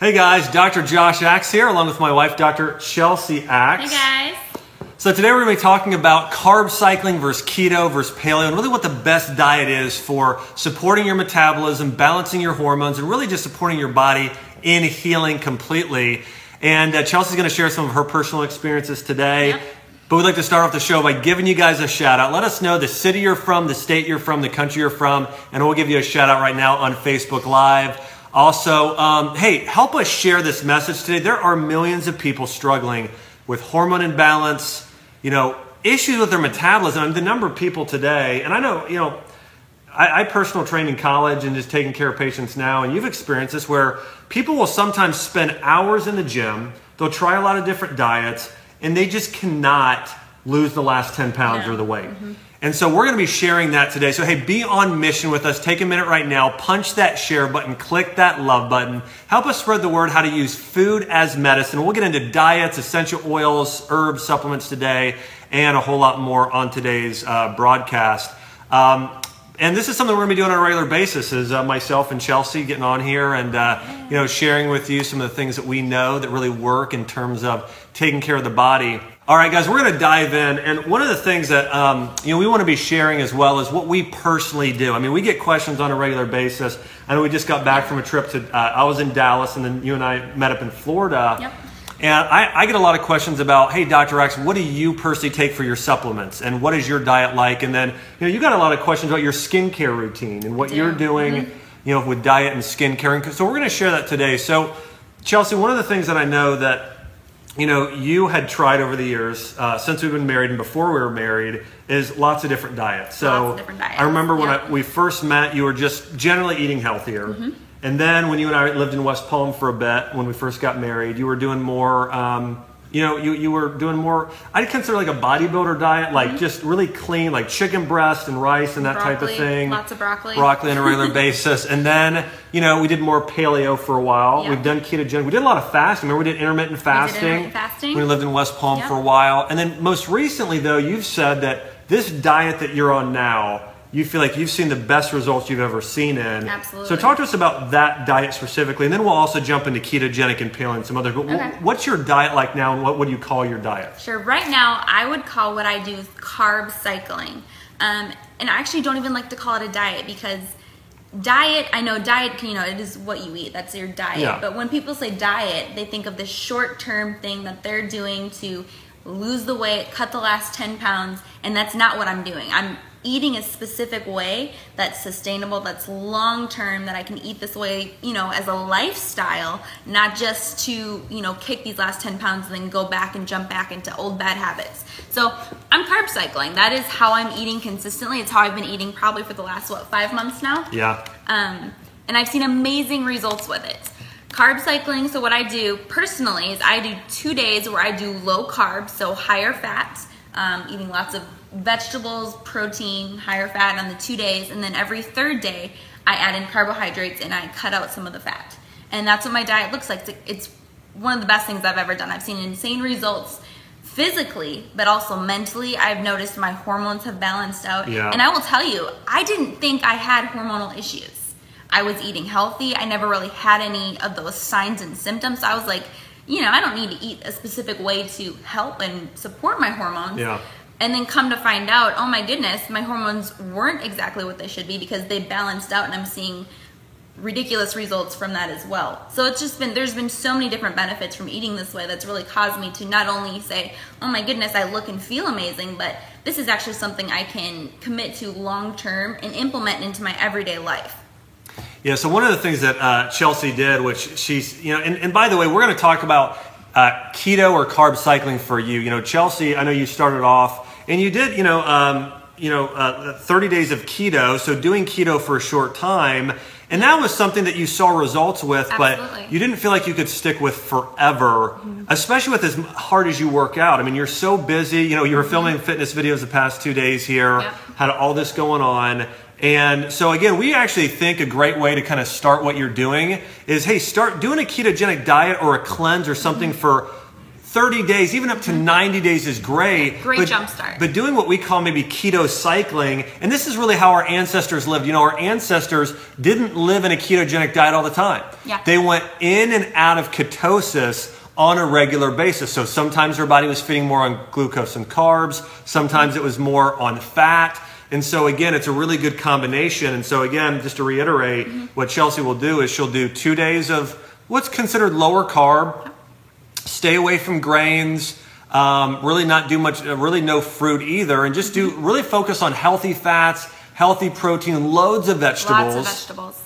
Hey guys, Dr. Josh Axe here, along with my wife, Dr. Chelsea Axe. Hey guys. So today we're going to be talking about carb cycling versus keto versus paleo, and really what the best diet is for supporting your metabolism, balancing your hormones, and really just supporting your body in healing completely. And Chelsea's going to share some of her personal experiences today. Yep. But we'd like to start off the show by giving you guys a shout out. Let us know the city you're from, the state you're from, the country you're from, and we'll give you a shout out right now on Facebook Live. Also, hey, help us share this message today. There are millions of people struggling with hormone imbalance, issues with their metabolism. I mean, the number of people today, and I know, I personal trained in college and just taking care of patients now, and you've experienced this where people will sometimes spend hours in the gym, they'll try a lot of different diets, and they just cannot lose the last 10 pounds or the weight. Mm-hmm. And so we're going to be sharing that today. So hey, be on mission with us. Take a minute right now, punch that share button, click that love button. Help us spread the word how to use food as medicine. We'll get into diets, essential oils, herbs, supplements today, and a whole lot more on today's broadcast. And this is something we're going to be doing on a regular basis, is myself and Chelsea getting on here and sharing with you some of the things that we know that really work in terms of taking care of the body. All right, guys, we're going to dive in. And one of the things that we want to be sharing as well is what we personally do. I mean, we get questions on a regular basis. I know we just got back from a trip to, I was in Dallas, and then you and I met up in Florida. Yep. And I get a lot of questions about, hey, Dr. Axe, what do you personally take for your supplements? And what is your diet like? And then, you got a lot of questions about your skincare routine and what you're doing, with diet and skincare. And so we're going to share that today. So, Chelsea, one of the things that I know that, you had tried over the years, since we've been married and before we were married, is lots of different diets. So lots of different diets. I remember when we first met, you were just generally eating healthier. Mm-hmm. And then when you and I lived in West Palm for a bit, when we first got married, you were doing more, you were doing more, I'd consider like a bodybuilder diet, like just really clean, like chicken breast and rice and that broccoli, type of thing. Lots of broccoli. Broccoli on a regular basis. And then, we did more paleo for a while. Yep. We've done ketogenic. We did a lot of fasting. Remember, we did intermittent fasting. When we lived in West Palm for a while. And then most recently, though, you've said that this diet that you're on now, you feel like you've seen the best results you've ever seen in. Absolutely. So talk to us about that diet specifically, and then we'll also jump into ketogenic and paleo and some others. But okay. What's your diet like now, and what would you call your diet? Sure. Right now, I would call what I do carb cycling. And I actually don't even like to call it a diet, because I know diet can, it is what you eat. That's your diet. Yeah. But when people say diet, they think of this short-term thing that they're doing to lose the weight, cut the last 10 pounds, and that's not what I'm doing. I'm eating a specific way that's sustainable, that's long-term, that I can eat this way, as a lifestyle, not just to, kick these last 10 pounds and then go back and jump back into old bad habits. So I'm carb cycling. That is how I'm eating consistently. It's how I've been eating probably for the last, 5 months now? Yeah. And I've seen amazing results with it. Carb cycling, so what I do personally is I do 2 days where I do low carb, so higher fat, eating lots of vegetables, protein, higher fat on the 2 days, and then every third day I add in carbohydrates and I cut out some of the fat. And that's what my diet looks like. It's one of the best things I've ever done. I've seen insane results physically, but also mentally. I've noticed my hormones have balanced out. Yeah. And I will tell you, I didn't think I had hormonal issues. I was eating healthy. I never really had any of those signs and symptoms. I was like, I don't need to eat a specific way to help and support my hormones. Yeah. And then come to find out, oh my goodness, my hormones weren't exactly what they should be, because they balanced out, and I'm seeing ridiculous results from that as well. So it's just there's been so many different benefits from eating this way that's really caused me to not only say, oh my goodness, I look and feel amazing, but this is actually something I can commit to long term and implement into my everyday life. Yeah, so one of the things that Chelsea did, which she's, and by the way, we're going to talk about keto or carb cycling for you. Chelsea, I know you started off and you did, 30 days of keto, so doing keto for a short time. And that was something that you saw results with, Absolutely. But you didn't feel like you could stick with forever, especially with as hard as you work out. I mean, you're so busy. You were filming fitness videos the past 2 days here, had all this going on. And so again, we actually think a great way to kind of start what you're doing is, hey, start doing a ketogenic diet or a cleanse or something for 30 days, even up to 90 days is great. Great jump start. But doing what we call maybe keto cycling, and this is really how our ancestors lived. You know, our ancestors didn't live in a ketogenic diet all the time. Yeah. They went in and out of ketosis on a regular basis. So sometimes their body was feeding more on glucose and carbs. Sometimes it was more on fat. And so again, it's a really good combination. And so again, just to reiterate, what Chelsea will do is she'll do 2 days of what's considered lower carb, stay away from grains, really not do much, really no fruit either, and just do really focus on healthy fats, healthy protein, loads of vegetables. Lots of vegetables.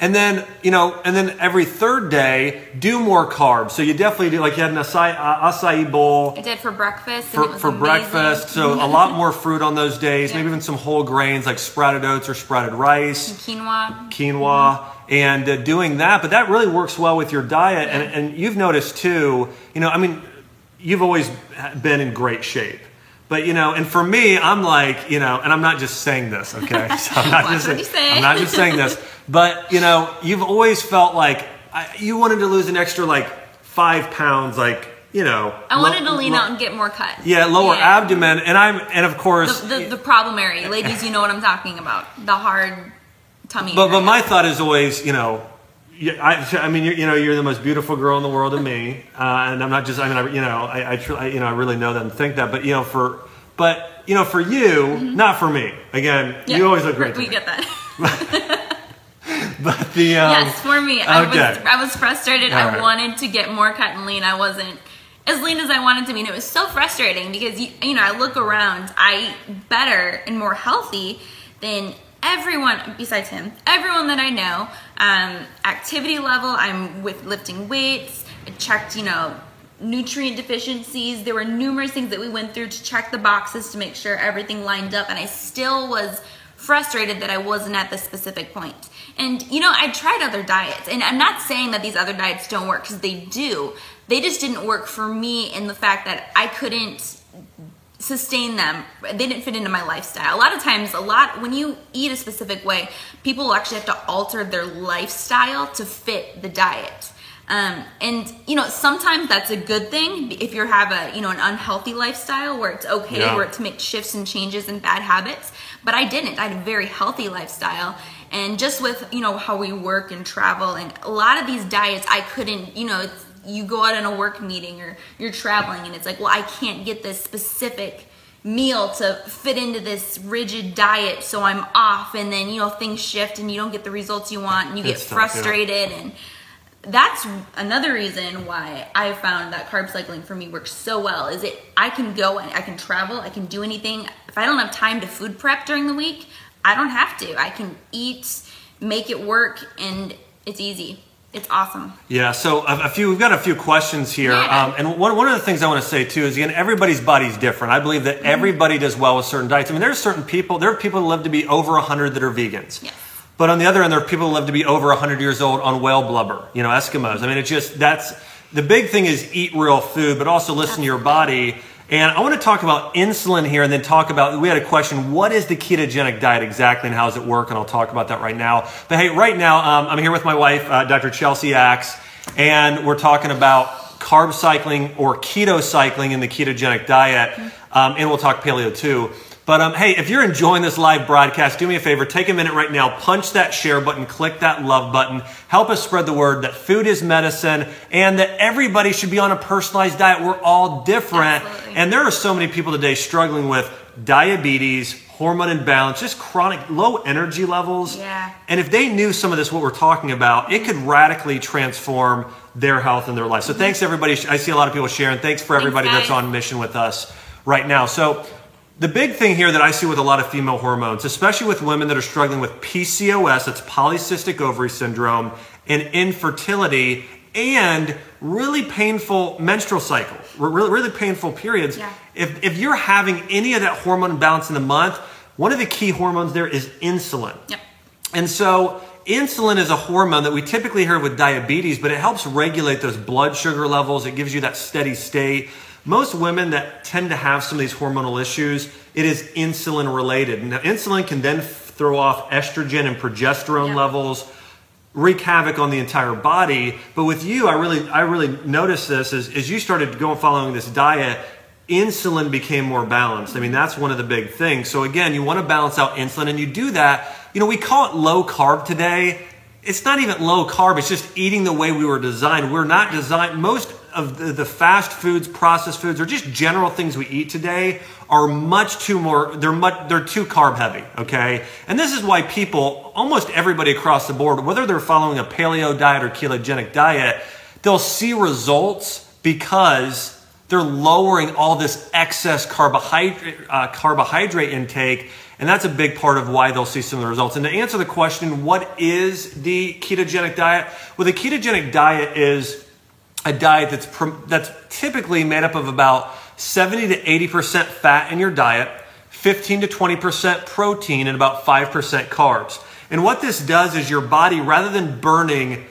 And then, you know, and then every third day, do more carbs. So you definitely do, like you had an acai bowl. I did for breakfast. And it was for amazing. breakfast. So a lot more fruit on those days. Yeah. Maybe even some whole grains like sprouted oats or sprouted rice. And quinoa. Quinoa. And doing that. But that really works well with your diet. Yeah. And you've noticed too, you know, I mean, you've always been in great shape. But, you know, and for me, I'm like, you know, and I'm not just saying this, okay? So I'm not Watch what you say. I'm not just saying this. But, you know, you've always felt like you wanted to lose an extra, like, 5 pounds, like, you know. I wanted to lean out and get more cut. Yeah, lower abdomen. And of course. The problem area. Ladies, you know what I'm talking about. The hard tummy But area. my thought is always, you know, I mean, you're the most beautiful girl in the world to me, and I'm not just. I mean, I really know that and think that. But for you, not for me. Again, you always look great. We get that. But the yes, for me, okay. I was frustrated. All I right. wanted to get more cut and lean. I wasn't as lean as I wanted to be, and it was so frustrating because you know I look around, I eat better and more healthy than everyone besides him, everyone that I know. Activity level, I'm with lifting weights. I checked, you know, nutrient deficiencies. There were numerous things that we went through to check the boxes to make sure everything lined up, and I still was frustrated that I wasn't at this specific point. And you know, I tried other diets, and I'm not saying that these other diets don't work, because they do. They just didn't work for me in the fact that I couldn't sustain them. They didn't fit into my lifestyle. A lot of times, when you eat a specific way, people will actually have to alter their lifestyle to fit the diet. And you know, sometimes that's a good thing if you have an unhealthy lifestyle where it's okay to make shifts and changes in bad habits. But I didn't. I had a very healthy lifestyle. And just with, you know, how we work and travel and a lot of these diets, I couldn't, you know, you go out in a work meeting or you're traveling and it's like, well, I can't get this specific meal to fit into this rigid diet, so I'm off, and then, you know, things shift and you don't get the results you want and you get frustrated. And that's another reason why I found that carb cycling for me works so well. Is I can go and I can travel, I can do anything. If I don't have time to food prep during the week, I don't have to. I can eat, make it work, and it's easy. It's awesome. Yeah, so we've got a few questions here. Yeah. And one of the things I want to say too is, again, everybody's body's different. I believe that everybody does well with certain diets. I mean, there are people who live to be over 100 that are vegans. Yes. But on the other end, there are people who live to be over 100 years old on whale blubber, you know, Eskimos. I mean, that's the big thing is eat real food, but also listen to your body. And I want to talk about insulin here and then we had a question, what is the ketogenic diet exactly and how does it work? And I'll talk about that right now. But hey, right now, I'm here with my wife, Dr. Chelsea Axe, and we're talking about carb cycling or keto cycling in the ketogenic diet. And we'll talk paleo too. But hey, if you're enjoying this live broadcast, do me a favor, take a minute right now, punch that share button, click that love button, help us spread the word that food is medicine and that everybody should be on a personalized diet. We're all different. Absolutely. And there are so many people today struggling with diabetes, hormone imbalance, just chronic low energy levels. Yeah. And if they knew some of this, what we're talking about, it could radically transform their health and their life. So thanks everybody. I see a lot of people sharing. Thanks for everybody that's on mission with us right now. So the big thing here that I see with a lot of female hormones, especially with women that are struggling with PCOS, that's polycystic ovary syndrome, and infertility, and really painful menstrual cycle, really painful periods. Yeah. If you're having any of that hormone imbalance in the month, one of the key hormones there is insulin. Yep. And so insulin is a hormone that we typically hear with diabetes, but it helps regulate those blood sugar levels. It gives you that steady state. Most women that tend to have some of these hormonal issues, it is insulin related. Now, insulin can then throw off estrogen and progesterone levels, wreak havoc on the entire body. But with you, I really noticed this as you started following this diet, insulin became more balanced. I mean, that's one of the big things. So again, you want to balance out insulin, and you do that. You know, we call it low carb today. It's not even low carb. It's just eating the way we were designed. We're not designed. Most of the fast foods, processed foods, or just general things we eat today are much too more. They're too carb heavy. Okay, and this is why people, almost everybody across the board, whether they're following a paleo diet or ketogenic diet, they'll see results because they're lowering all this excess carbohydrate intake, and that's a big part of why they'll see some of the results. And to answer the question, what is the ketogenic diet? Well, the ketogenic diet is a diet that's typically made up of about 70 to 80% fat in your diet, 15 to 20% protein, and about 5% carbs. And what this does is your body, rather than burning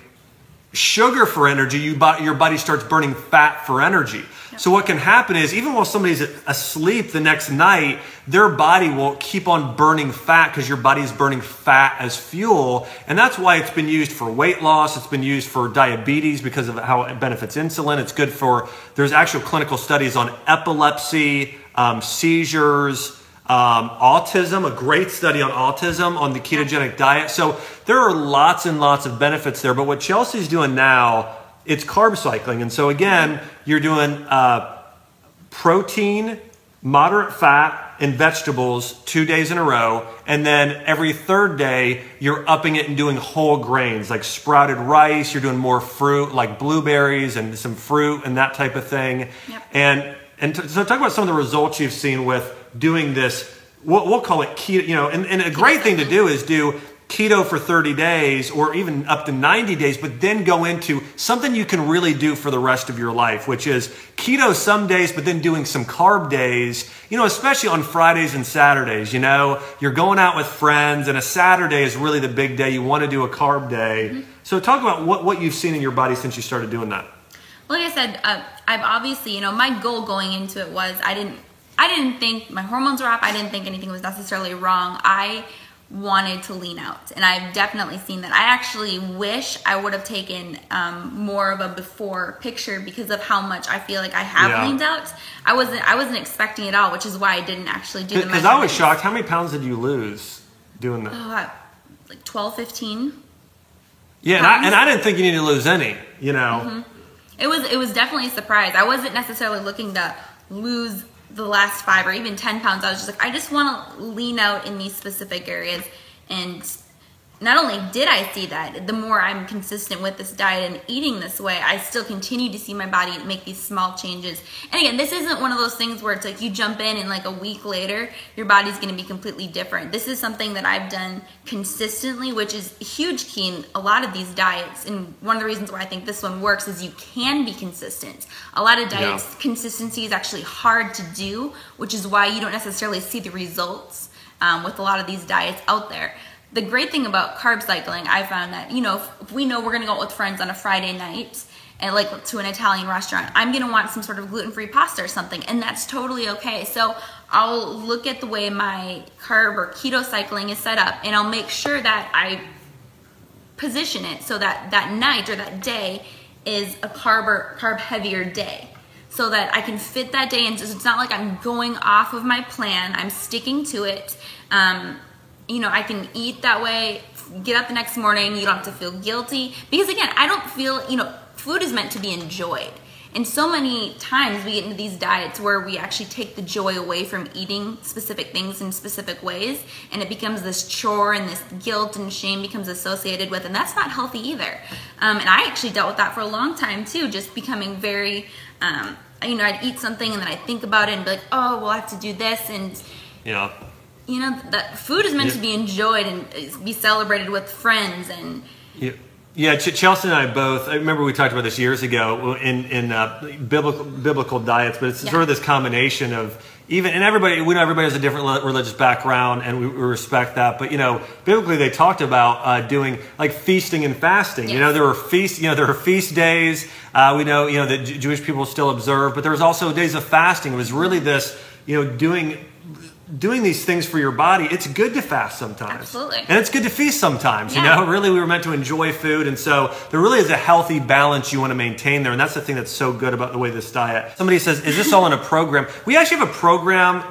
sugar for energy, your body starts burning fat for energy. So what can happen is, even while somebody's asleep the next night, their body will keep on burning fat because your body's burning fat as fuel. And that's why it's been used for weight loss. It's been used for diabetes because of how it benefits insulin. It's good for, there's actual clinical studies on epilepsy, seizures, autism, a great study on autism on the ketogenic diet. So there are lots and lots of benefits there. But what Chelsea's doing now, it's carb cycling. And so again, you're doing protein, moderate fat, and vegetables 2 days in a row. And then every third day, you're upping it and doing whole grains like sprouted rice. You're doing more fruit like blueberries and some fruit and that type of thing. Yep. So talk about some of the results you've seen with doing this. We'll call it keto, you know, and a great thing to do is do keto for 30 days or even up to 90 days, but then go into something you can really do for the rest of your life, which is keto some days, but then doing some carb days, you know, especially on Fridays and Saturdays. You know, you're going out with friends, and a Saturday is really the big day. You want to do a carb day. Mm-hmm. So talk about what you've seen in your body since you started doing that. Well, like I said, I've obviously, you know, my goal going into it was I didn't think my hormones were off. I didn't think anything was necessarily wrong. I wanted to lean out, and I've definitely seen that. I actually wish I would have taken more of a before picture because of how much I feel like I have leaned out. I wasn't expecting it all, which is why I didn't actually do the measurements. Because I was shocked. How many pounds did you lose doing that? Like 12, 15. Yeah, and I didn't think you needed to lose any. You know, mm-hmm. It was definitely a surprise. I wasn't necessarily looking to lose the last 5 or even 10 pounds. I was just like, I just want to lean out in these specific areas. And not only did I see that, the more I'm consistent with this diet and eating this way, I still continue to see my body make these small changes. And again, this isn't one of those things where it's like you jump in and like a week later, your body's going to be completely different. This is something that I've done consistently, which is a huge key in a lot of these diets. And one of the reasons why I think this one works is you can be consistent. A lot of diets, consistency is actually hard to do, which is why you don't necessarily see the results with a lot of these diets out there. The great thing about carb cycling, I found that, you know, if we know we're going to go out with friends on a Friday night and like to an Italian restaurant, I'm going to want some sort of gluten-free pasta or something, and that's totally okay. So I'll look at the way my carb or keto cycling is set up, and I'll make sure that I position it so that that night or that day is a carb heavier day, so that I can fit that day in. It's not like I'm going off of my plan. I'm sticking to it. You know, I can eat that way, get up the next morning, you don't have to feel guilty. Because again, I don't feel, you know, food is meant to be enjoyed. And so many times we get into these diets where we actually take the joy away from eating specific things in specific ways, and it becomes this chore, and this guilt and shame becomes associated with, and that's not healthy either. And I actually dealt with that for a long time too, just becoming very, you know, I'd eat something and then I'd think about it and be like, oh, well, I have to do this, and you know, that food is meant to be enjoyed and be celebrated with friends. And Chelsea and I both, I remember we talked about this years ago in biblical diets, but it's sort of this combination of even, and everybody, we know everybody has a different religious background, and we respect that, but you know, biblically they talked about doing like feasting and fasting. You know, there were feast days. We know, you know, that Jewish people still observe, but there was also days of fasting. It was really this, you know, doing doing these things for your body, it's good to fast sometimes. Absolutely. And it's good to feast sometimes, you Yeah. know? Really, we were meant to enjoy food. And so there really is a healthy balance you want to maintain there. And that's the thing that's so good about the way this diet. Somebody says, is this all in a program? We actually have a program.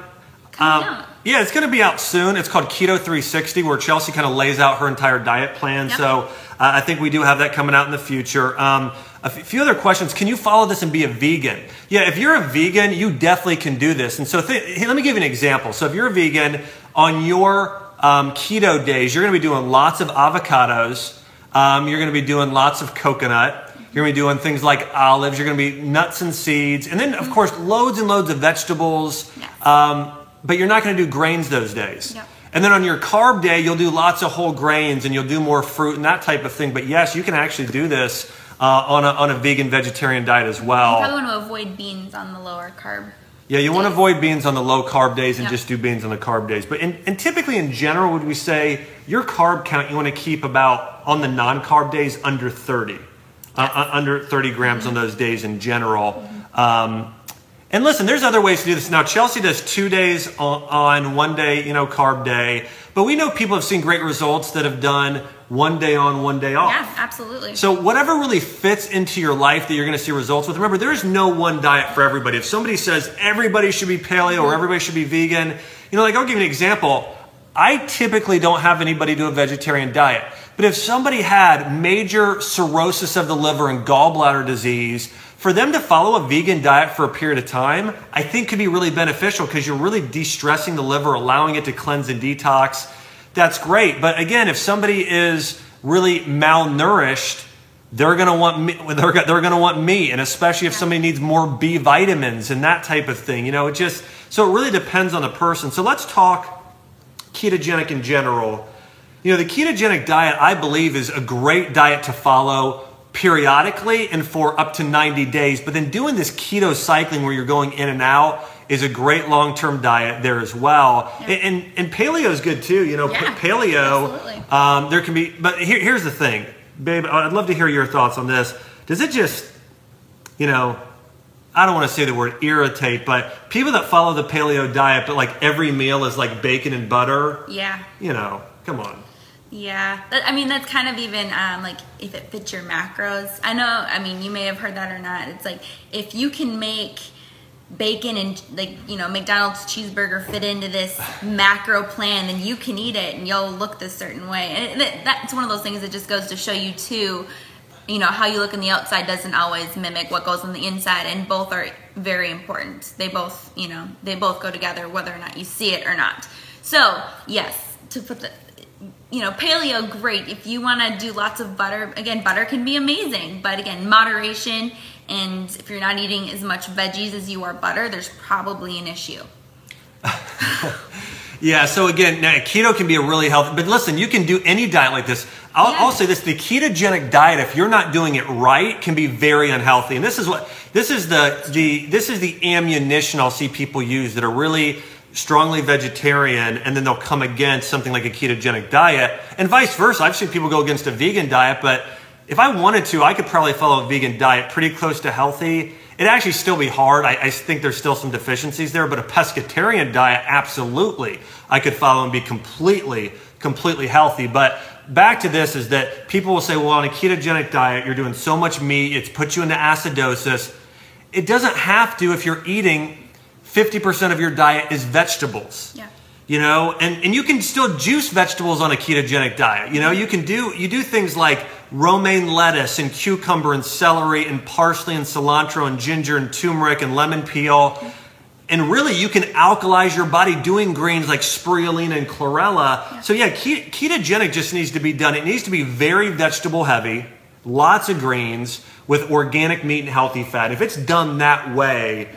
Yeah, it's going to be out soon. It's called Keto 360, where Chelsea kind of lays out her entire diet plan. Yep. So I think we do have that coming out in the future. A few other questions. Can you follow this and be a vegan? Yeah, if you're a vegan, you definitely can do this. And so hey, let me give you an example. So if you're a vegan, on your keto days, you're going to be doing lots of avocados. You're going to be doing lots of coconut. You're going to be doing things like olives. You're going to be nuts and seeds. And then, of course, loads and loads of vegetables. Yes. But you're not going to do grains those days. Yep. And then on your carb day, you'll do lots of whole grains and you'll do more fruit and that type of thing. But yes, you can actually do this on a vegan vegetarian diet as well. You probably want to avoid beans on the lower carb. Yeah, you want to avoid beans on the low carb days and Yep. just do beans on the carb days. But and typically in general, would we say your carb count you want to keep about on the non-carb days under 30. Under 30 grams on those days in general. And listen, there's other ways to do this. Now, Chelsea does 2 days on 1 day, carb day. But we know people have seen great results that have done 1 day on, 1 day off. Yeah, absolutely. So whatever really fits into your life that you're going to see results with. Remember, there is no one diet for everybody. If somebody says everybody should be paleo or everybody should be vegan, I'll give you an example. I typically don't have anybody do a vegetarian diet. But if somebody had major cirrhosis of the liver and gallbladder disease, for them to follow a vegan diet for a period of time, I think could be really beneficial because you're really de-stressing the liver, allowing it to cleanse and detox. That's great. But again, if somebody is really malnourished, they're going to want meat. They're going to want meat, and especially if somebody needs more B vitamins and that type of thing. So it really depends on the person. So let's talk ketogenic in general. The ketogenic diet, I believe, is a great diet to follow periodically and for up to 90 days. But then doing this keto cycling where you're going in and out is a great long-term diet there as well. Yeah. And paleo is good too. Paleo, there can be, but here's the thing, babe, I'd love to hear your thoughts on this. Does it just, I don't want to say the word irritate, but people that follow the paleo diet, but like every meal is like bacon and butter. Yeah. Come on. Yeah, that's kind of even like if it fits your macros. You may have heard that or not. It's like if you can make bacon and McDonald's cheeseburger fit into this macro plan, then you can eat it and you'll look this certain way. And that's one of those things that just goes to show you too, how you look on the outside doesn't always mimic what goes on the inside, and both are very important. They both, they both go together whether or not you see it or not. So yes, to put the paleo, great. If you want to do lots of butter, again, butter can be amazing, but again, moderation. And if you're not eating as much veggies as you are butter, there's probably an issue. Yeah, so again, keto can be a really healthy, but listen, you can do any diet like this. I'll say this, the ketogenic diet, if you're not doing it right, can be very unhealthy. And this is the ammunition I'll see people use that are really strongly vegetarian, and then they'll come against something like a ketogenic diet, and vice versa. I've seen people go against a vegan diet, but if I wanted to, I could probably follow a vegan diet pretty close to healthy. It'd actually still be hard. I think there's still some deficiencies there, but a pescatarian diet, absolutely, I could follow and be completely healthy. But back to this is that people will say, well, on a ketogenic diet, you're doing so much meat, it's put you into acidosis. It doesn't have to if you're eating 50% of your diet is vegetables. Yeah. And you can still juice vegetables on a ketogenic diet. You do things like romaine lettuce and cucumber and celery and parsley and cilantro and ginger and turmeric and lemon peel. And really, you can alkalize your body doing greens like spirulina and chlorella. Yeah. So yeah, ketogenic just needs to be done. It needs to be very vegetable heavy, lots of greens with organic meat and healthy fat. If it's done that way,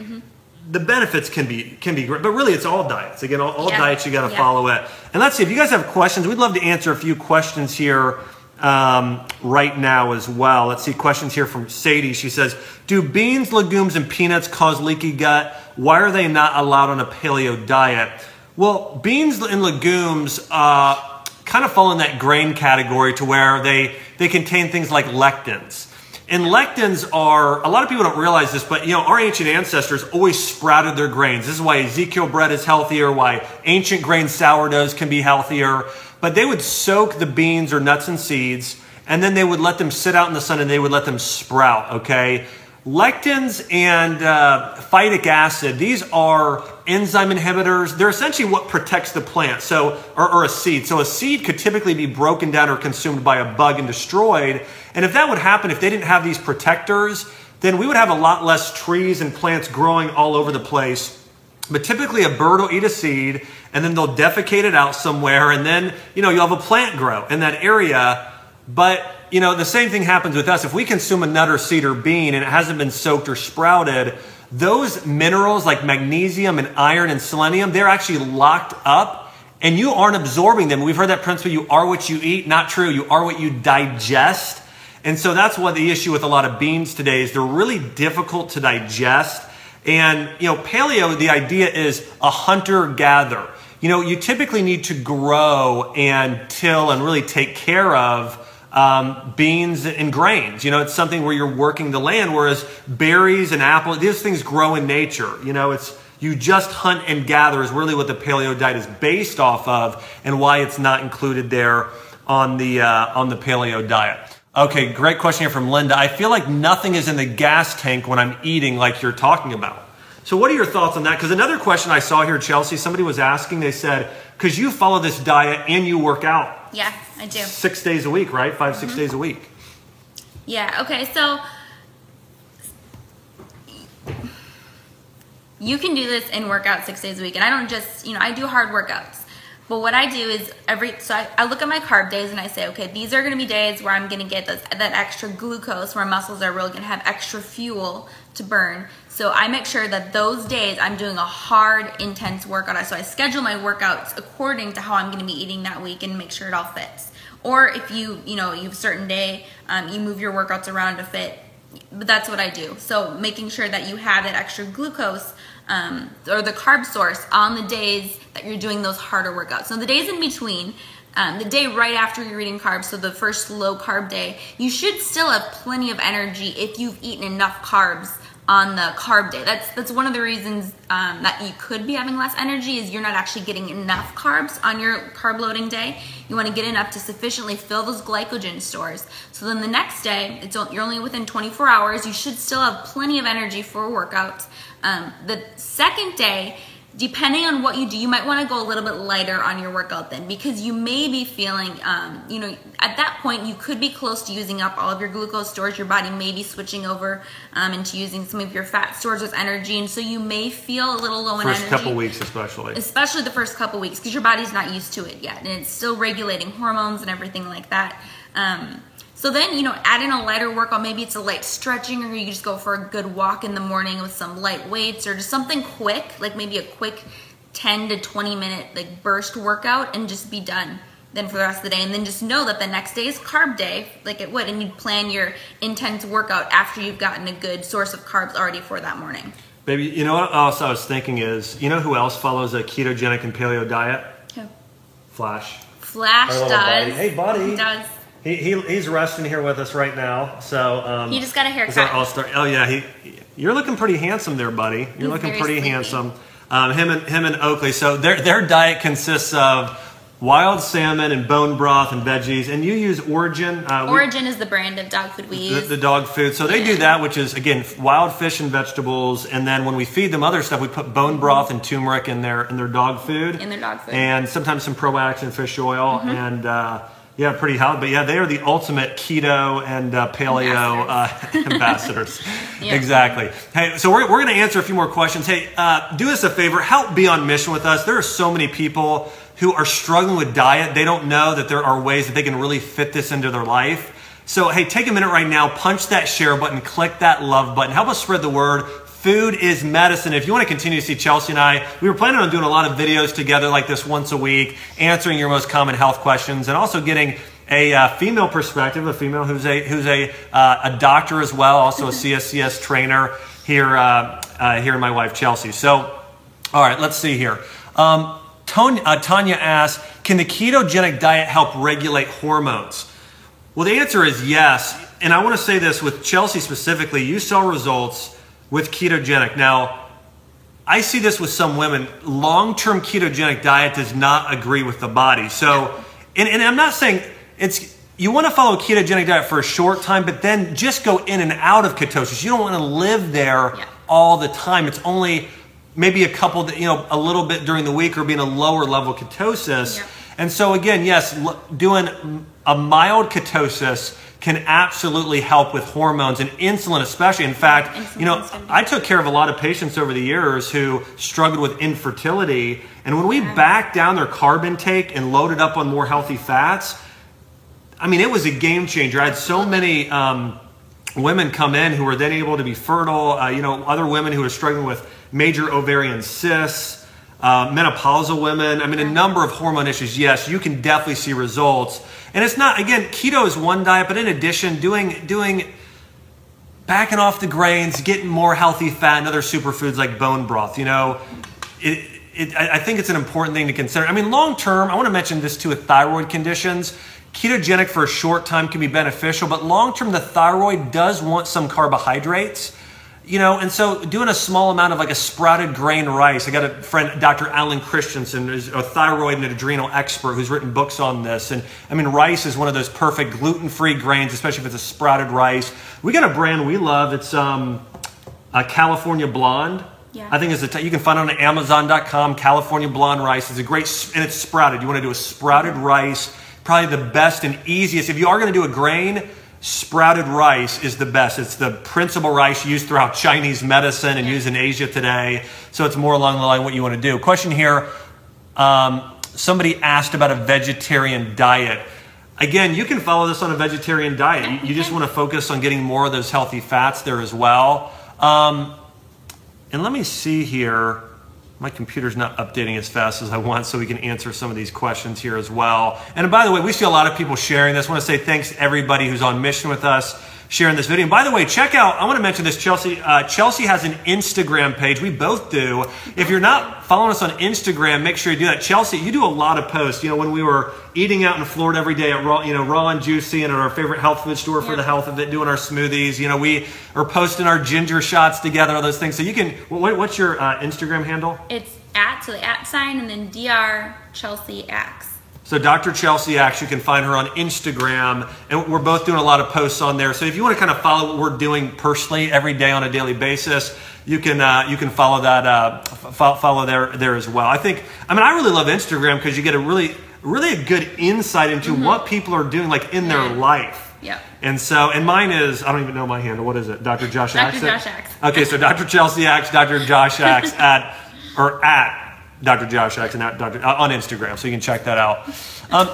the benefits can be great, but really it's all diets. Again, all diets, you got to follow it. And let's see, if you guys have questions, we'd love to answer a few questions here right now as well. Let's see, questions here from Sadie. She says, do beans, legumes, and peanuts cause leaky gut? Why are they not allowed on a paleo diet? Well, beans and legumes kind of fall in that grain category to where they contain things like lectins. And lectins are, a lot of people don't realize this, but our ancient ancestors always sprouted their grains. This is why Ezekiel bread is healthier, why ancient grain sourdoughs can be healthier. But they would soak the beans or nuts and seeds, and then they would let them sit out in the sun and they would let them sprout, okay? Lectins and phytic acid, these are enzyme inhibitors. They're essentially what protects the plant, or a seed. So a seed could typically be broken down or consumed by a bug and destroyed. And if that would happen, if they didn't have these protectors, then we would have a lot less trees and plants growing all over the place. But typically a bird will eat a seed, and then they'll defecate it out somewhere, and then you'll have a plant grow in that area. But the same thing happens with us. If we consume a nut or seed or bean and it hasn't been soaked or sprouted, those minerals like magnesium and iron and selenium, they're actually locked up and you aren't absorbing them. We've heard that principle, you are what you eat. Not true. You are what you digest. And so that's what the issue with a lot of beans today is. They're really difficult to digest. And, paleo, the idea is a hunter-gatherer. You typically need to grow and till and really take care of beans and grains. It's something where you're working the land, whereas berries and apples, these things grow in nature. You just hunt and gather is really what the paleo diet is based off of, and why it's not included there on the paleo diet. Okay, great question here from Linda. I feel like nothing is in the gas tank when I'm eating like you're talking about. So what are your thoughts on that? Because another question I saw here, Chelsea, somebody was asking, they said, because you follow this diet and you work out. Yeah, I do. 6 days a week, right? 5-6 days a week. Yeah, okay, so you can do this and work out 6 days a week. And I don't just, I do hard workouts. But what I do is I look at my carb days and I say, okay, these are going to be days where I'm going to get that extra glucose, where muscles are really going to have extra fuel to burn. So I make sure that those days I'm doing a hard, intense workout. So I schedule my workouts according to how I'm going to be eating that week and make sure it all fits. Or if you have a certain day, you move your workouts around to fit. But that's what I do. So making sure that you have that extra glucose or the carb source on the days that you're doing those harder workouts. So the days in between, the day right after you're eating carbs, so the first low carb day, you should still have plenty of energy if you've eaten enough carbs on the carb day. That's one of the reasons that you could be having less energy, is you're not actually getting enough carbs on your carb loading day. You want to get enough to sufficiently fill those glycogen stores. So then the next day, you're only within 24 hours. You should still have plenty of energy for workouts. The second day, depending on what you do, you might want to go a little bit lighter on your workout then, because you may be feeling, at that point you could be close to using up all of your glucose stores. Your body may be switching over into using some of your fat stores as energy, and so you may feel a little low in energy. First couple weeks especially the first couple weeks, because your body's not used to it yet, and it's still regulating hormones and everything like that. So then, add in a lighter workout. Maybe it's a light stretching, or you just go for a good walk in the morning with some light weights, or just something quick, like maybe a quick 10 to 20 minute burst workout, and just be done then for the rest of the day. And then just know that the next day is carb day, like it would, and you'd plan your intense workout after you've gotten a good source of carbs already for that morning. Baby, what else I was thinking is, who else follows a ketogenic and paleo diet? Who? Flash. Flash does. Buddy. Hey, buddy. He does. He's resting here with us right now. So he just got a haircut. Oh yeah, you're looking pretty handsome there, buddy. You're looking pretty handsome. Him and Oakley. So their diet consists of wild salmon and bone broth and veggies. And you use Origin. Origin is the brand of dog food we use. The dog food. So they do that, which is, again, wild fish and vegetables. And then when we feed them other stuff, we put bone broth and turmeric in their dog food. And sometimes some probiotics and fish oil. And yeah, pretty hot. But yeah, they are the ultimate keto and paleo ambassadors. Yeah. Exactly. Hey, so we're going to answer a few more questions. Hey, do us a favor. Help be on mission with us. There are so many people who are struggling with diet. They don't know that there are ways that they can really fit this into their life. So, hey, take a minute right now, punch that share button, click that love button. Help us spread the word. Food is medicine. If you want to continue to see Chelsea and I, we were planning on doing a lot of videos together like this once a week, answering your most common health questions, and also getting a female perspective, a female who's a doctor as well, also a CSCS trainer here in my wife Chelsea. So, all right, let's see here. Tanya asks, can the ketogenic diet help regulate hormones? Well, the answer is yes. and I want to say this with Chelsea specifically, you saw results with ketogenic. Now, I see this with some women. Long-term ketogenic diet does not agree with the body. So, and I'm not saying you want to follow a ketogenic diet for a short time, but then just go in and out of ketosis. You don't want to live there all the time. It's only maybe a couple, a little bit during the week or being a lower level ketosis. Yeah. And so again, yes, doing a mild ketosis can absolutely help with hormones and insulin especially. In fact, I took care of a lot of patients over the years who struggled with infertility. And when we backed down their carb intake and loaded up on more healthy fats, I mean, it was a game changer. I had so many women come in who were then able to be fertile, other women who were struggling with major ovarian cysts, menopausal women. I mean, a number of hormone issues. Yes, you can definitely see results. And it's not, again, keto is one diet, but in addition, doing backing off the grains, getting more healthy fat and other superfoods like bone broth, I think it's an important thing to consider. I mean, long term, I want to mention this too with thyroid conditions. Ketogenic for a short time can be beneficial, but long term, the thyroid does want some carbohydrates. And so doing a small amount of like a sprouted grain rice. I got a friend, Dr. Alan Christensen, who's a thyroid and adrenal expert who's written books on this. And I mean, rice is one of those perfect gluten-free grains, especially if it's a sprouted rice. We got a brand we love. It's a California Blonde. Yeah. I think you can find it on Amazon.com. California Blonde rice. It's a great, and it's sprouted. You want to do a sprouted rice, probably the best and easiest. If you are going to do a grain, sprouted rice is the best. It's the principal rice used throughout Chinese medicine and used in Asia today. So it's more along the line of what you want to do. Question here. Somebody asked about a vegetarian diet. Again, you can follow this on a vegetarian diet. You just want to focus on getting more of those healthy fats there as well. And let me see here. My computer's not updating as fast as I want, so we can answer some of these questions here as well. And by the way, we see a lot of people sharing this. I want to say thanks to everybody who's on mission with us, sharing this video. And by the way, check out, I want to mention this, Chelsea. Chelsea has an Instagram page. We both do. If you're not following us on Instagram, make sure you do that. Chelsea, you do a lot of posts. When we were eating out in Florida every day at Raw and Juicy and at our favorite health food store for the health of it, doing our smoothies. We are posting our ginger shots together, all those things. So you can, what's your Instagram handle? It's @ and then Dr. Chelsea Axe. So Dr. Chelsea Axe, you can find her on Instagram, and we're both doing a lot of posts on there. So if you want to kind of follow what we're doing personally every day on a daily basis, you can follow that follow there as well. I really love Instagram because you get a really a good insight into what people are doing like in their life. Yeah. And mine is, I don't even know my handle. What is it? Dr. Josh Axe? Dr. Josh Axe. Okay, so Dr. Chelsea Axe, Dr. Josh Axe at Dr. Josh Axe and on Instagram, so you can check that out.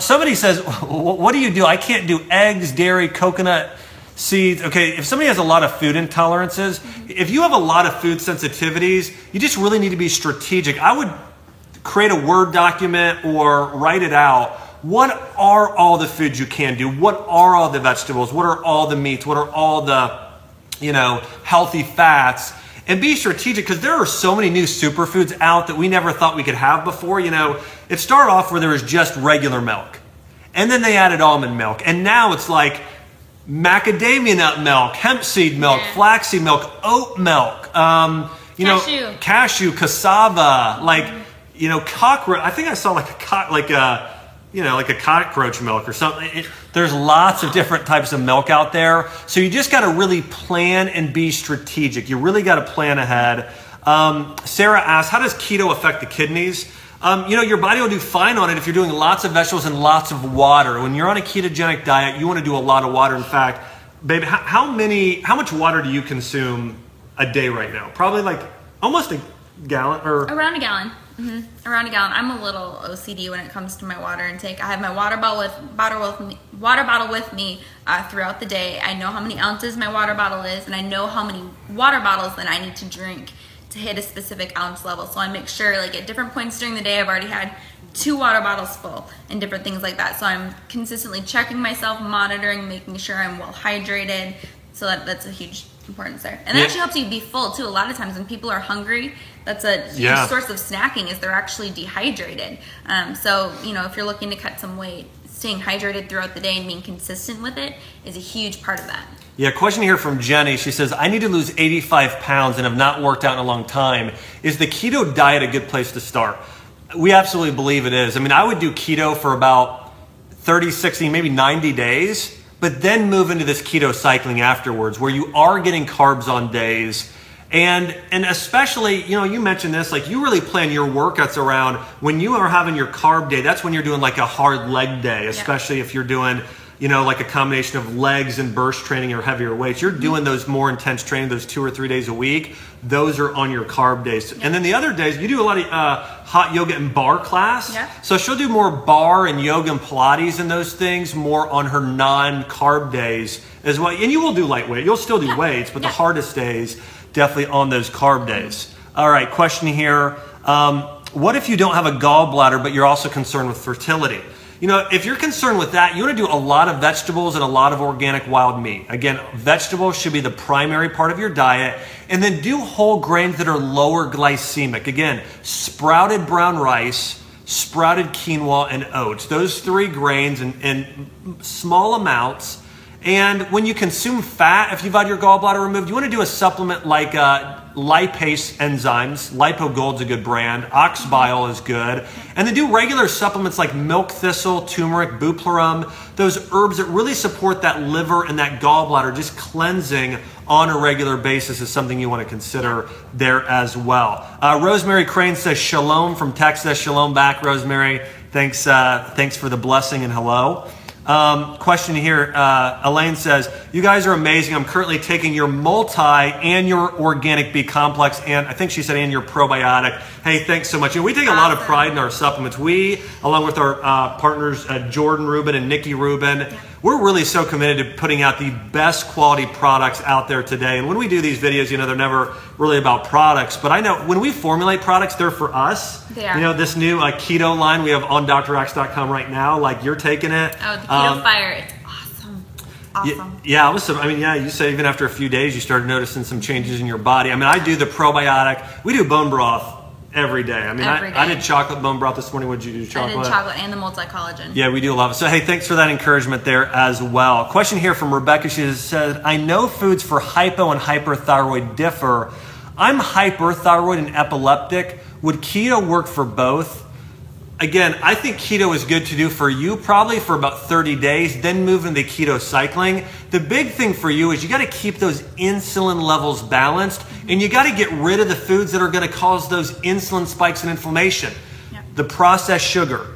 Somebody says, what do you do? I can't do eggs, dairy, coconut seeds. Okay, if somebody has a lot of food intolerances, if you have a lot of food sensitivities, you just really need to be strategic. I would create a Word document or write it out. What are all the foods you can do? What are all the vegetables? What are all the meats? What are all the, healthy fats? And be strategic, because there are so many new superfoods out that we never thought we could have before. It started off where there was just regular milk. And then they added almond milk. And now it's like macadamia nut milk, hemp seed milk, flaxseed milk, oat milk, cashew, cassava, cockroach. I think I saw like a cockroach milk or something. There's lots of different types of milk out there. So you just got to really plan and be strategic. You really got to plan ahead. Sarah asks, how does keto affect the kidneys? Your body will do fine on it if you're doing lots of vegetables and lots of water. When you're on a ketogenic diet, you want to do a lot of water. In fact, babe, how much water do you consume a day right now? Probably like almost a gallon or around a gallon. Around a gallon. I'm a little OCD when it comes to my water intake. I have my water bottle with me throughout the day. I know how many ounces my water bottle is, and I know how many water bottles that I need to drink to hit a specific ounce level. So I make sure, at different points during the day, I've already had 2 water bottles full and different things like that. So I'm consistently checking myself, monitoring, making sure I'm well hydrated. So that's a huge importance there. And that actually helps you be full too. A lot of times when people are hungry, that's a huge source of snacking, is they're actually dehydrated. So, if you're looking to cut some weight, staying hydrated throughout the day and being consistent with it is a huge part of that. Yeah, question here from Jenny. She says, I need to lose 85 pounds and have not worked out in a long time. Is the keto diet a good place to start? We absolutely believe it is. I mean, I would do keto for about 30, 60, maybe 90 days, but then move into this keto cycling afterwards where you are getting carbs on days. And especially, you know, you mentioned this, like you really plan your workouts around when you are having your carb day. That's when you're doing like a hard leg day, especially if you're doing, you know, like a combination of legs and burst training or heavier weights. You're doing those more intense training, those 2 or 3 days a week. Those are on your carb days. And then the other days, you do a lot of hot yoga and bar class. So she'll do more bar and yoga and Pilates and those things more on her non-carb days as well. And you will do lightweight. You'll still do weights, but the hardest days, definitely on those carb days. All right, question here. What if you don't have a gallbladder, but you're also concerned with fertility? You know, if you're concerned with that, you want to do a lot of vegetables and a lot of organic wild meat. Again, vegetables should be the primary part of your diet. And then do whole grains that are lower glycemic. Again, sprouted brown rice, sprouted quinoa, and oats. Those 3 grains in small amounts. And when you consume fat, if you've had your gallbladder removed, you want to do a supplement like lipase enzymes. LipoGold's a good brand. Ox bile is good. And then do regular supplements like milk thistle, turmeric, bupleurum, those herbs that really support that liver and that gallbladder. Just cleansing on a regular basis is something you want to consider there as well. Rosemary Crane says shalom from Texas. Shalom back, Rosemary. Thanks for the blessing and hello. Question here, Elaine says, you guys are amazing. I'm currently taking your multi and your organic B complex, and I think she said, and your probiotic. Hey, thanks so much. And we take a lot of pride in our supplements. We, along with our partners, Jordan Rubin and Nikki Rubin, we're really so committed to putting out the best quality products out there today. And when we do these videos, you know, they're never really about products, but I know when we formulate products, they're for us. They are. You know, this new keto line we have on drax.com right now, like you're taking it. Oh, the Keto Fire, it's awesome. Awesome. Yeah, listen, I mean, yeah, you said even after a few days, you started noticing some changes in your body. I mean, I do the probiotic. We do bone broth every day. I mean, I did chocolate bone broth this morning. What did you do? Chocolate? I did chocolate and the multi-collagen. Yeah, we do a lot of it. So, hey, thanks for that encouragement there as well. Question here from Rebecca. She said, I know foods for hypo and hyperthyroid differ. I'm hyperthyroid and epileptic. Would keto work for both? Again, I think keto is good to do for you probably for about 30 days, then move into keto cycling. The big thing for you is you got to keep those insulin levels balanced, and you got to get rid of the foods that are going to cause those insulin spikes and inflammation. The processed sugar,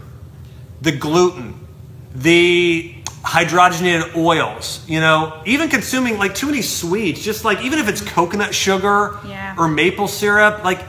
the gluten, the hydrogenated oils, you know, even consuming like too many sweets, just like even if it's coconut sugar or maple syrup, like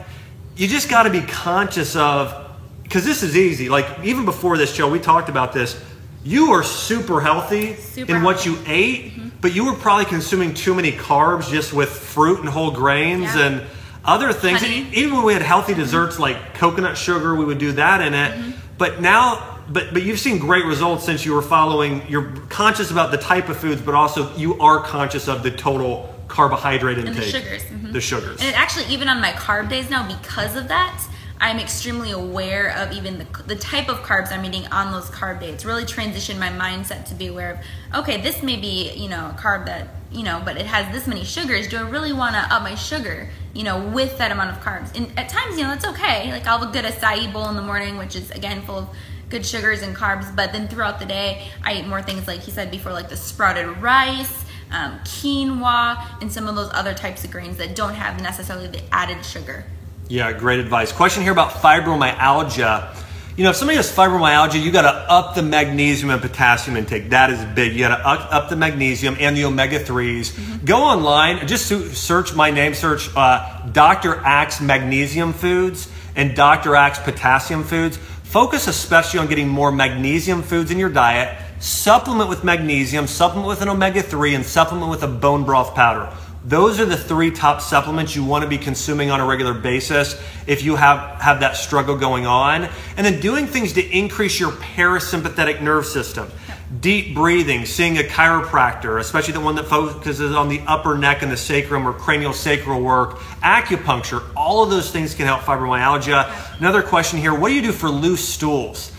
you just got to be conscious of, because this is easy. Like even before this show, we talked about this. You are super healthy in what you ate, but you were probably consuming too many carbs just with fruit and whole grains and other things. Honey. Even when we had healthy desserts like coconut sugar, we would do that in it. But now, but you've seen great results since you were following. You're conscious about the type of foods, but also you are conscious of the total carbohydrate intake. And the sugars. The sugars. And it actually, even on my carb days now, because of that, I'm extremely aware of even the type of carbs I'm eating on those carb days. Really transition my mindset to be aware of, okay, this may be, you know, a carb that, you know, but it has this many sugars. Do I really want to up my sugar, you know, with that amount of carbs? And at times, you know, that's okay. Like I'll have a good acai bowl in the morning, which is again full of good sugars and carbs. But then throughout the day, I eat more things like he said before, like the sprouted rice, quinoa, and some of those other types of grains that don't have necessarily the added sugar. Yeah, great advice. Question here about fibromyalgia. You know, if somebody has fibromyalgia, you got to up the magnesium and potassium intake. That is big. You got to up the magnesium and the omega-3s. Go online, just search my name, search Dr. Axe Magnesium Foods and Dr. Axe Potassium Foods. Focus especially on getting more magnesium foods in your diet. Supplement with magnesium, supplement with an omega-3, and supplement with a bone broth powder. Those are the 3 top supplements you want to be consuming on a regular basis if you have that struggle going on. And then doing things to increase your parasympathetic nerve system. Deep breathing, seeing a chiropractor, especially the one that focuses on the upper neck and the sacrum or cranial sacral work, acupuncture, all of those things can help fibromyalgia. Another question here, what do you do for loose stools?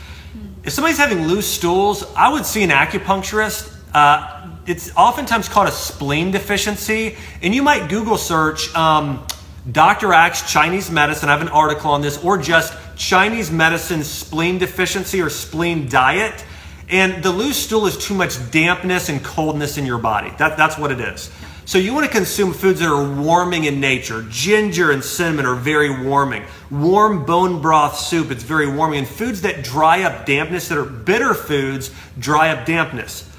if somebody's having loose stools, I would see an acupuncturist. It's oftentimes called a spleen deficiency, and you might Google search Dr. Axe Chinese medicine. I have an article on this, or just Chinese medicine spleen deficiency or spleen diet. And the loose stool is too much dampness and coldness in your body. That's what it is. So you want to consume foods that are warming in nature. Ginger and cinnamon are very warming. Warm bone broth soup, it's very warming. And foods that dry up dampness, that are bitter foods, dry up dampness.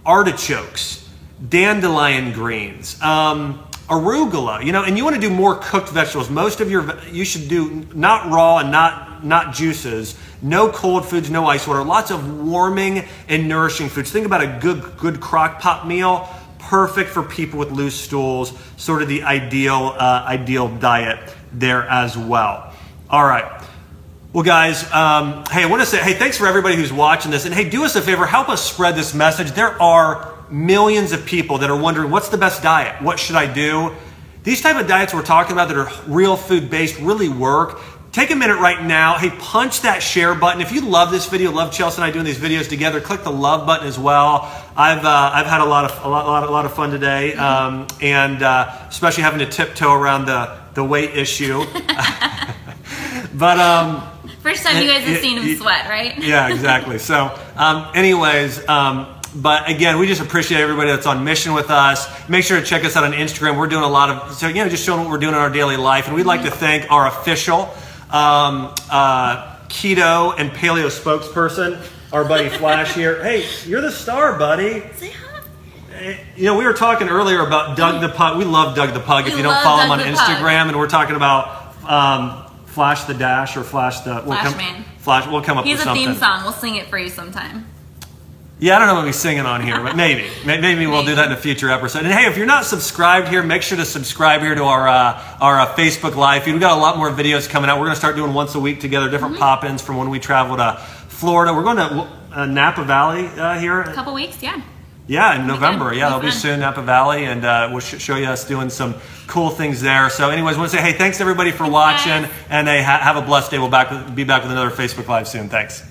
Artichokes, dandelion greens, arugula, and you want to do more cooked vegetables. Most of you should do not raw and not juices. No cold foods, no ice water. Lots of warming and nourishing foods. Think about a good crock pot meal. Perfect for people with loose stools. Sort of the ideal diet there as well. All right. Well, guys, hey, I want to say, hey, thanks for everybody who's watching this. And hey, do us a favor, help us spread this message. There are millions of people that are wondering, what's the best diet? What should I do? These type of diets we're talking about that are real food-based really work. Take a minute right now. Hey, punch that share button. If you love this video, love Chelsea and I doing these videos together, click the love button as well. I've had a lot of fun today, and especially having to tiptoe around the weight issue. But first time you guys have seen him sweat, right? Yeah, exactly. So, anyways. But again, we just appreciate everybody that's on mission with us. Make sure to check us out on Instagram. We're doing a lot of, just showing what we're doing in our daily life. And we'd like to thank our official keto and paleo spokesperson, our buddy Flash here. Hey, you're the star, buddy. Say hi. We were talking earlier about Doug the Pug. We love Doug the Pug. If you don't follow him on Instagram, and we're talking about Flash the Dash or Flash the... We'll come up with something. He's a theme song. We'll sing it for you sometime. Yeah, I don't know what we're singing on here, but maybe we'll do that in a future episode. And hey, if you're not subscribed here, make sure to subscribe here to our Facebook Live feed. We've got a lot more videos coming out. We're going to start doing once a week together, different pop-ins from when we travel to Florida. We're going to Napa Valley here. A couple weeks, yeah. Yeah, in November. Yeah, that'll be soon, Napa Valley, and we'll show you us doing some cool things there. So anyways, I want to say, hey, thanks everybody for watching, and hey, have a blessed day. We'll be back with another Facebook Live soon. Thanks.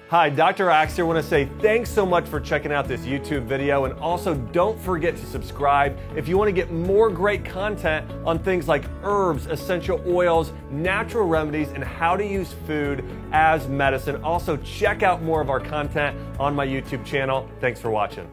Hi, Dr. Axe here. I want to say thanks so much for checking out this YouTube video, and also don't forget to subscribe if you want to get more great content on things like herbs, essential oils, natural remedies, and how to use food as medicine. Also, check out more of our content on my YouTube channel. Thanks for watching.